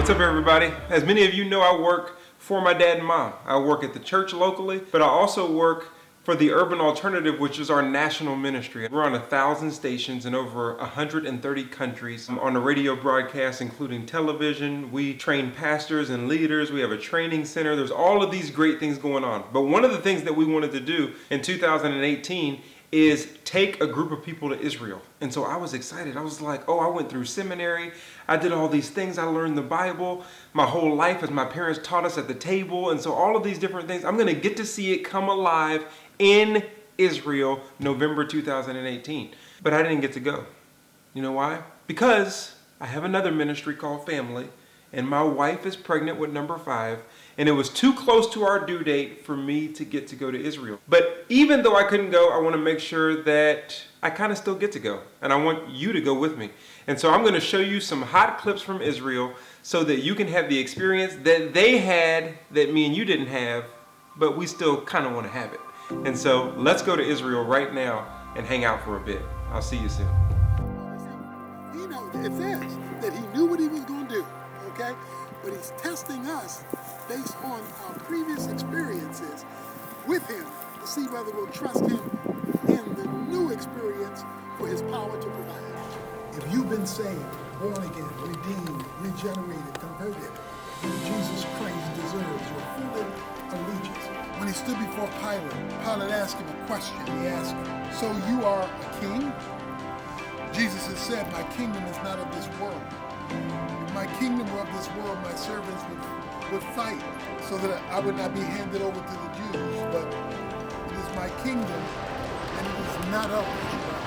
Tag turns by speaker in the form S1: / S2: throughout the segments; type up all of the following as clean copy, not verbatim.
S1: What's up, everybody? As many of you know, I work for my dad and mom. I work at the church locally, but I also work for the Urban Alternative, which is our national ministry. We're on 1,000 stations in over 130 countries. I'm on a radio broadcast, including television. We train pastors and leaders. We have a training center. There's all of these great things going on. But one of the things that we wanted to do in 2018 is take a group of people to Israel. And so I was excited. I was like, I went through seminary. I did all these things. I learned the Bible my whole life as my parents taught us at the table. And so all of these different things, I'm going to get to see it come alive in Israel, November 2018. But I didn't get to go. You know why? Because I have another ministry called Family, and my wife is pregnant with number 5, and it was too close to our due date for me to get to go to Israel. But even though I couldn't go, I want to make sure that I kind of still get to go, and I want you to go with me. And so I'm going to show you some hot clips from Israel so that you can have the experience that they had that me and you didn't have, but we still kind of want to have it. And so let's go to Israel right now and hang out for a bit. I'll see you soon.
S2: He knows, it says that he knew what he was going to do, okay? But he's testing us based on our previous experiences with him to see whether we'll trust him in the new experience for his power to provide. If you've been saved, born again, redeemed, regenerated, converted, then Jesus Christ deserves your full allegiance. When he stood before Pilate asked him a question. He asked, "So you are a king?" Jesus has said, "My kingdom is not of this world. If my kingdom were of this world, my servants would fight so that I would not be handed over to the Jews. But it is my kingdom, and it is not of this world."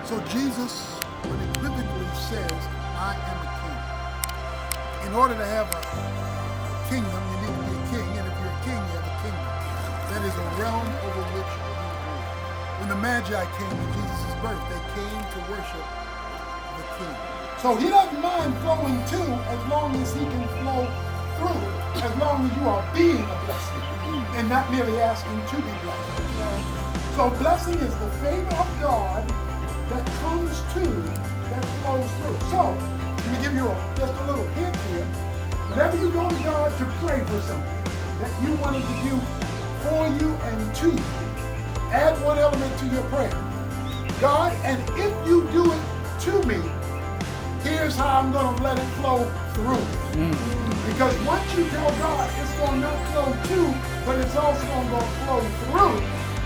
S2: So Jesus unequivocally says, "I am a king." In order to have a kingdom, you need to be a king, and if you're a king, you have a kingdom. That is a realm over which you rule. When the Magi came to Jesus' birth, they came to worship the king. So he doesn't mind flowing too, as long as he can flow through, as long as you are being a blessing and not merely asking to be blessed. So blessing is the favor of God that comes to, that flows through. So let me give you just a little hint here. Whenever you go to God to pray for something that you wanted to do for you and to you, add one element to your prayer. God, and if you do it to me, here's how I'm going to let it flow through. Because once you tell God it's going to not flow to, but it's also going to flow through,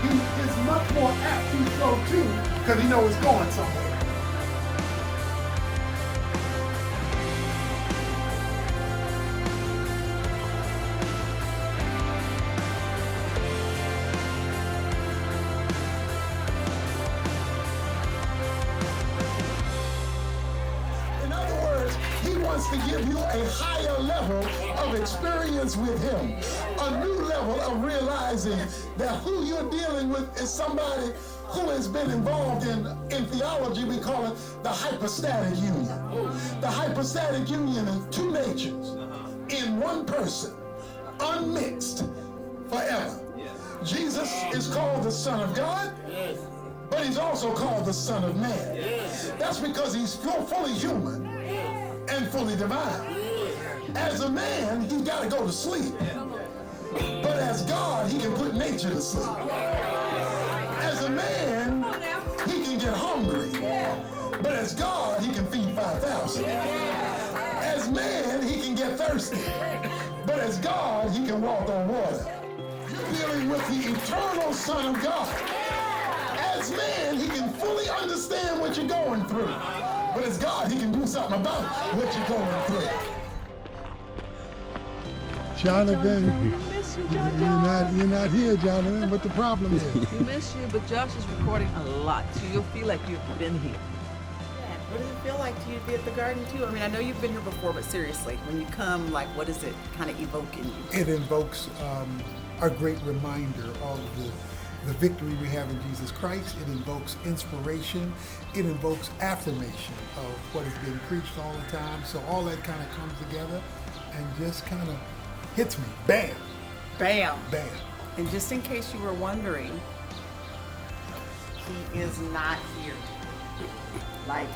S2: he is much more apt to flow to because he knows it's going somewhere. To give you a higher level of experience with him, a new level of realizing that who you're dealing with is somebody who has been involved in theology. We call it the hypostatic union. The hypostatic union is two natures in one person, unmixed forever. Jesus is called the Son of God, but he's also called the Son of Man. That's because he's fully human and fully divine. As a man, he's got to go to sleep. But as God, he can put nature to sleep. As a man, he can get hungry. But as God, he can feed 5,000. As man, he can get thirsty. But as God, he can walk on water. You're dealing with the eternal Son of God. As man, he can fully understand what you're going through. But as God, he can do something about what you're going through.
S3: Jonathan,
S4: You're
S3: not here, Jonathan. What the problem is?
S4: We miss you, but Josh is recording a lot, so you'll feel like you've been here.
S5: Yeah. What does it feel like to you to be at the garden too? I mean, I know you've been here before, but seriously, when you come, like, what does it kind of evoke in you?
S2: It invokes a great reminder of the victory we have in Jesus Christ. It invokes inspiration. It invokes affirmation of what is being preached all the time. So all that kind of comes together and just kind of hits me. Bam.
S5: Bam.
S2: Bam.
S5: And just in case you were wondering, he is not here. Like,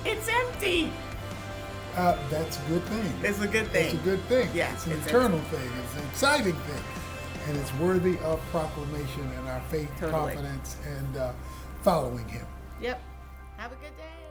S5: it's empty.
S3: That's a good thing.
S5: It's a good thing.
S3: It's a good thing.
S5: Yeah,
S3: It's an
S5: it's
S3: eternal thing. It's an exciting thing. And it's worthy of proclamation and our faith,
S5: Totally.
S3: confidence, and following him.
S5: Yep. Have a good day.